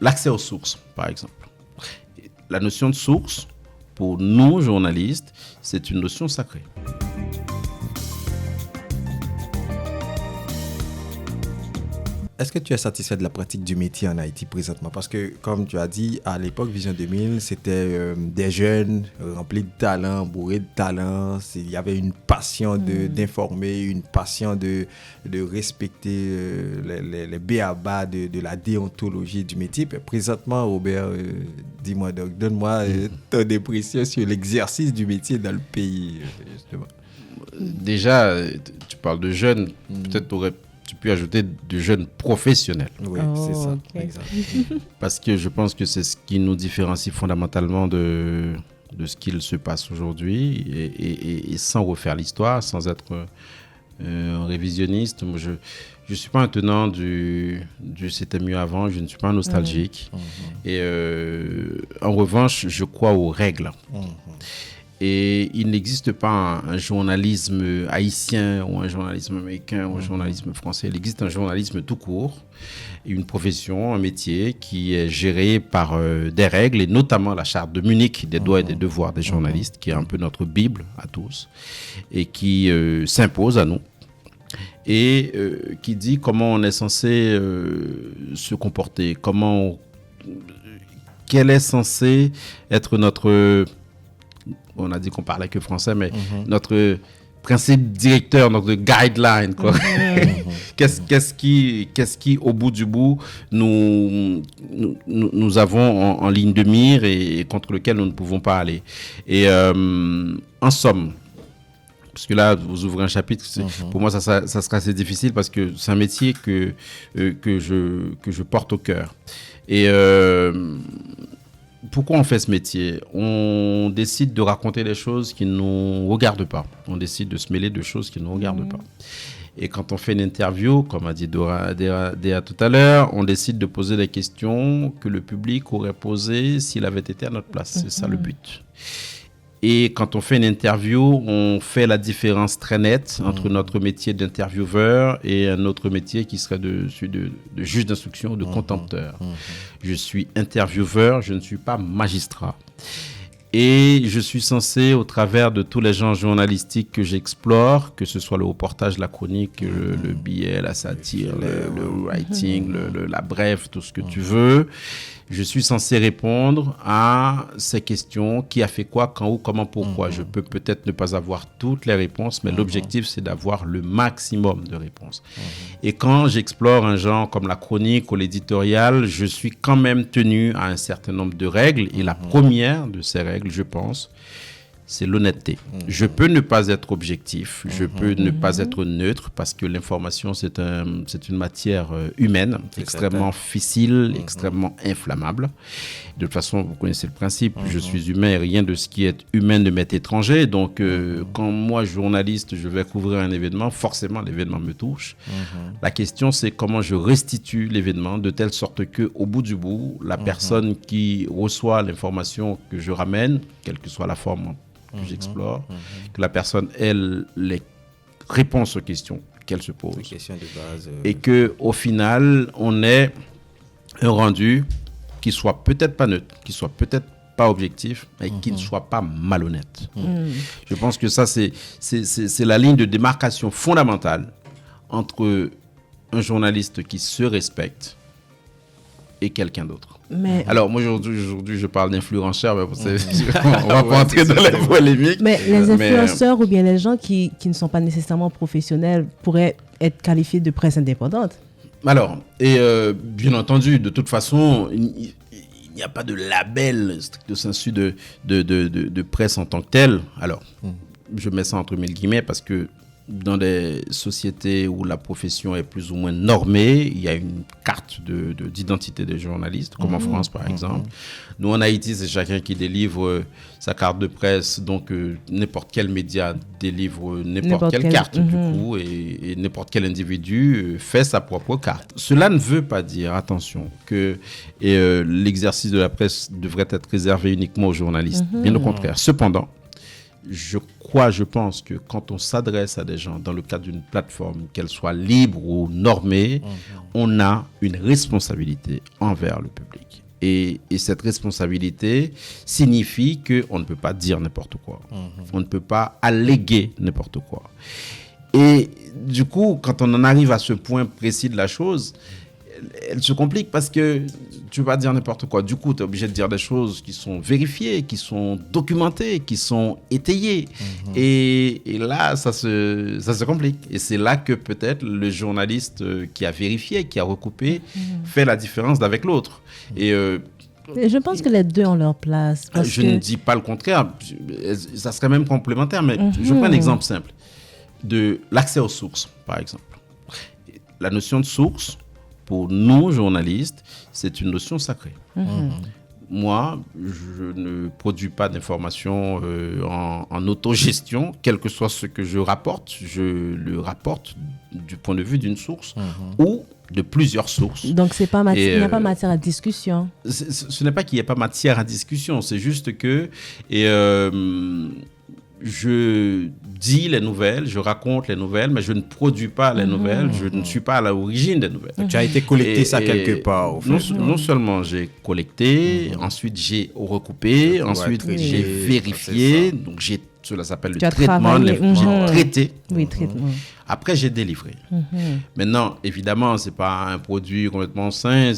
l'accès aux sources, par exemple. La notion de source, pour nous, journalistes, c'est une notion sacrée. Est-ce que tu es satisfait de la pratique du métier en Haïti présentement? Parce que, comme tu as dit, à l'époque, Vision 2000, c'était des jeunes remplis de talent, bourrés de talent. Il y avait une passion d'informer, une passion de respecter les b.a.-ba de la déontologie du métier. Puis, présentement, Robert, dis-moi donc, donne-moi ton impression sur l'exercice du métier dans le pays, justement. Déjà, tu parles de jeunes, peut-être tu peux ajouter de jeunes professionnels. Oui, c'est ça, okay. exact. Parce que je pense que c'est ce qui nous différencie fondamentalement de ce qu'il se passe aujourd'hui. Et sans refaire l'histoire, sans être un révisionniste, moi, je ne suis pas un tenant du c'était mieux avant, je ne suis pas un nostalgique. Et en revanche, je crois aux règles. Et il n'existe pas un journalisme haïtien ou un journalisme américain ou un journalisme français. Il existe un journalisme tout court, une profession, un métier qui est géré par des règles, et notamment la charte de Munich des droits et des devoirs des journalistes, qui est un peu notre Bible à tous, et qui s'impose à nous, et qui dit comment on est censé se comporter, quel est censé être notre... On a dit qu'on parlait que français, mais notre principe directeur, notre guideline, quoi. Qu'est-ce qui, au bout du bout, nous avons en ligne de mire et contre lequel nous ne pouvons pas aller. Et en somme, parce que là, vous ouvrez un chapitre, pour moi, ça sera assez difficile parce que c'est un métier que je porte au cœur. Et... pourquoi on fait ce métier? On décide de raconter des choses qui ne nous regardent pas. On décide de se mêler de choses qui ne nous regardent pas. Et quand on fait une interview, comme a dit Déa tout à l'heure, on décide de poser des questions que le public aurait posées s'il avait été à notre place. C'est ça le but. Et quand on fait une interview, on fait la différence très nette entre notre métier d'intervieweur et un autre métier qui serait de juge d'instruction ou de contempteur. Je suis intervieweur, je ne suis pas magistrat. Et je suis censé, au travers de tous les genres journalistiques que j'explore, que ce soit le reportage, la chronique, le billet, la satire, le writing, la brève, tout ce que tu veux, je suis censé répondre à ces questions. Qui a fait quoi, quand, où, comment, pourquoi. Je peux peut-être ne pas avoir toutes les réponses, mais l'objectif, c'est d'avoir le maximum de réponses. Et quand j'explore un genre comme la chronique ou l'éditorial, je suis quand même tenu à un certain nombre de règles. Et la première de ces règles, je pense, c'est l'honnêteté. Je peux ne pas être objectif, je peux ne pas être neutre, parce que l'information, c'est une matière humaine, extrêmement difficile, extrêmement inflammable. De toute façon, vous connaissez le principe, je suis humain et rien de ce qui est humain ne m'est étranger. Donc, quand moi, journaliste, je vais couvrir un événement, forcément, l'événement me touche. La question, c'est comment je restitue l'événement de telle sorte qu'au bout du bout, la personne qui reçoit l'information que je ramène, quelle que soit la forme que j'explore, que la personne ait les réponses aux questions qu'elle se pose. Questions de base, et qu'au final, on ait un rendu qui soit peut-être pas neutre, qui soit peut-être pas objectif, mais qui ne soit pas malhonnête. Je pense que ça, c'est la ligne de démarcation fondamentale entre un journaliste qui se respecte et quelqu'un d'autre. Mais... Alors, moi, aujourd'hui, je parle d'influenceurs, mais on va pas entrer dans les polémiques. Mais les influenceurs ou bien les gens qui ne sont pas nécessairement professionnels pourraient être qualifiés de presse indépendante. Alors, et bien entendu, de toute façon, il n'y a pas de label stricto sensu de presse en tant que tel. Alors, je mets ça entre mille guillemets parce que dans des sociétés où la profession est plus ou moins normée, il y a une carte d'identité des journalistes, comme en France par exemple. Nous en Haïti, c'est chacun qui délivre sa carte de presse, donc n'importe quel média délivre n'importe quelle carte du coup, et n'importe quel individu fait sa propre carte. Cela ne veut pas dire, attention, que l'exercice de la presse devrait être réservé uniquement aux journalistes. Bien au contraire. Cependant, je pense que quand on s'adresse à des gens dans le cadre d'une plateforme, qu'elle soit libre ou normée, on a une responsabilité envers le public. Et cette responsabilité signifie qu'on ne peut pas dire n'importe quoi. On ne peut pas alléguer n'importe quoi. Et du coup, quand on en arrive à ce point précis de la chose, elle se complique parce que tu vas dire n'importe quoi. Du coup, tu es obligé de dire des choses qui sont vérifiées, qui sont documentées, qui sont étayées. Et là, ça se complique. Et c'est là que peut-être le journaliste qui a vérifié, qui a recoupé, fait la différence d'avec l'autre. Et je pense que les deux ont leur place. Je ne dis pas le contraire. Ça serait même complémentaire. Mais je prends un exemple simple de l'accès aux sources, par exemple. La notion de source, pour nous, journalistes, c'est une notion sacrée. Moi, je ne produis pas d'informations en autogestion. Quel que soit ce que je rapporte, je le rapporte du point de vue d'une source ou de plusieurs sources. Donc, il n'y a pas matière à discussion. Ce n'est pas qu'il n'y ait pas matière à discussion, c'est juste que... je dis les nouvelles, je raconte les nouvelles, mais je ne produis pas les nouvelles, je ne suis pas à l'origine des nouvelles. Tu as été collecté ça quelque part. Au fait. Non seulement j'ai collecté, ensuite j'ai recoupé, ensuite j'ai vérifié, donc cela s'appelle le traitement, traité. Oui, traitement. Après, j'ai délivré. Maintenant, évidemment, ce n'est pas un produit complètement sain,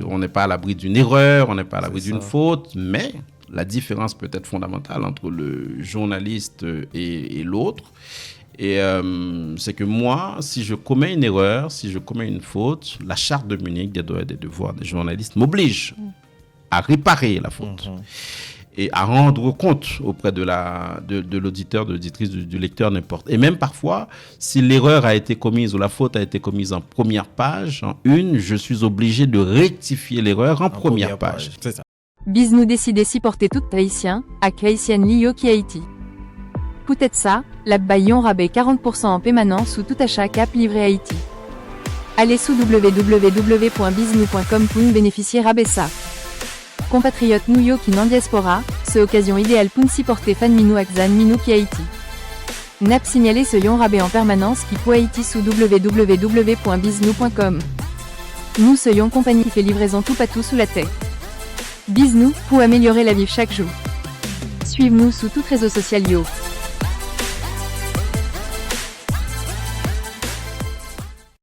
on n'est pas à l'abri d'une erreur, on n'est pas à l'abri d'une faute, mais... La différence peut être fondamentale entre le journaliste et l'autre. Et c'est que moi, si je commets une erreur, si je commets une faute, la charte de Munich des droits et des devoirs des journalistes m'oblige à réparer la faute et à rendre compte auprès de l'auditeur, de l'auditrice, du lecteur, n'importe. Et même parfois, si l'erreur a été commise ou la faute a été commise en première page, en une, je suis obligé de rectifier l'erreur en première page. C'est ça. Biz nous décide si porter tout haïtien, à Haïtien Lio qui Haïti. Peut-être ça, la baillon rabais 40% en permanence ou tout achat cap livré Haïti. Allez sous www.biznou.com pour bénéficier rabais ça. Compatriotes nous qui n'en diaspora, c'est occasion idéale pour si porter fan minou axan minou qui Haïti. Nap signaler ce yon rabais en permanence qui pour Haïti sous www.biznou.com. Nous ce yon compagnie qui fait livraison tout patou sous la tête. Biz nous pour améliorer la vie chaque jour. Suivez-nous sous tous réseaux sociaux.